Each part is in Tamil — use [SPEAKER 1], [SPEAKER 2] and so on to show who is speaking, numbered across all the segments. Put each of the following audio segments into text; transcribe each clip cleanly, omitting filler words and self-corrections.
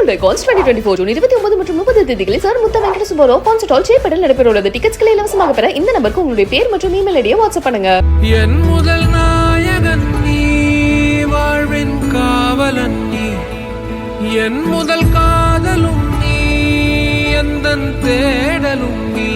[SPEAKER 1] All Records 2024 ஜூன் 29 மற்றும் 30 தேதிகளில் சார் முத்த வெங்கட சுப்பராவ் கான்சர்ட் ஹால் சேப்படல் நடைபெறவுள்ளது. டிக்கெட்ஸ்களை இலவசமாக பெற இந்த நம்பருக்கு உங்களுடைய பேர் மற்றும் இமெயில் ஐடியை வாட்ஸ்அப் பண்ணுங்க.
[SPEAKER 2] என் முதல் நாயகன் நீ, வாழ்வின் காவலன் நீ, என் முதல் காதலும் நீ, எந்தன் தேடலும் நீ,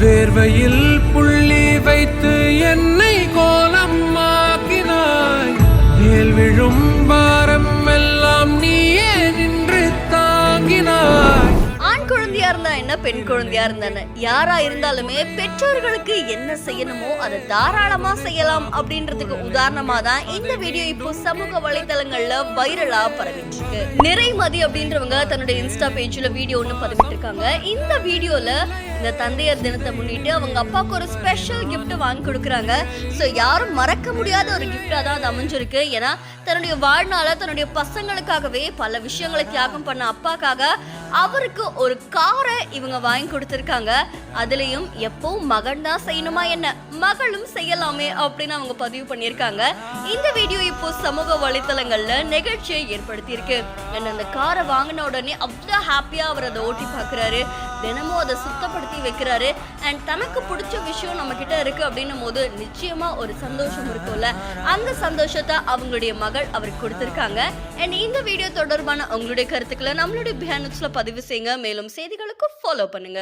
[SPEAKER 2] வேர்வையில் புள்ளி வைத்து என்னை கோலம் ஆக்கினாய், மேல் விழும் பாரம் எல்லாம் நீயே நின்று தாங்கினாய்.
[SPEAKER 3] ஆண் குழந்தையா இருந்தா என்ன, பெண் குழந்தையா இருந்தா யாரா இருந்தாலுமே பெற்றோர்களுக்கு என்ன செய்யணுமோ அதை தாராளமா செய்யலாம் அப்படின்றதுக்கு உதாரணமா தான் இந்த வீடியோ இப்போ சமூக வலைதளங்கள்ல வைரலா பரவிட்டு இருக்கு. நிறைமதி அப்படின்றவங்க தன்னுடைய இன்ஸ்டா பேஜ்ல வீடியோ ஒண்ணு பதிவிட்டு இருக்காங்க. இந்த வீடியோல இந்த தந்தையர் தினத்தை முன்னிட்டு அவங்க அப்பாவுக்கு ஒரு ஸ்பெஷல் கிஃப்ட் வாங்கி கொடுக்குறாங்க. ஸோ யாரும் மறக்க முடியாத ஒரு கிஃப்டா தான் அது அமைஞ்சிருக்கு. ஏன்னா தன்னுடைய வாழ்நாள தன்னுடைய பசங்களுக்காகவே பல விஷயங்களை தியாகம் பண்ண அப்பாக்காக அவருக்கு ஒரு காரை இவங்க வாங்கி கொடுத்துருக்காங்க. அதுலயும் எப்பவும் மகன் தான் செய்யணுமா என்ன, மகளும் செய்யலாமே அப்படின்னு அவங்க பதிவு பண்ணியிருக்காங்க. இந்த வீடியோ இப்போ சமூக வலைத்தளங்கள்ல நிகழ்ச்சியை ஏற்படுத்தி இருக்கு. அந்த காரை வாங்கின உடனே அவ்வளோ ஹாப்பியா அவர் அதை ஓட்டி பார்க்குறாரு. தினமும் அதை சுத்தப்படுத்தி வைக்கிறாரு. அண்ட் தனக்கு பிடிச்ச விஷயம் நம்ம கிட்ட இருக்கு அப்படின்னும் போது நிச்சயமா ஒரு சந்தோஷம் இருக்கும்ல. அந்த சந்தோஷத்தை அவங்களுடைய மகள் அவருக்கு கொடுத்திருக்காங்க. அண்ட் இந்த வீடியோ தொடர்பான உங்களுடைய கருத்துக்களை நம்மளுடைய பிஹைண்ட் நியூஸ்ல பதிவு செய்யுங்க. மேலும் செய்திகளுக்கு ஃபாலோ பண்ணுங்க.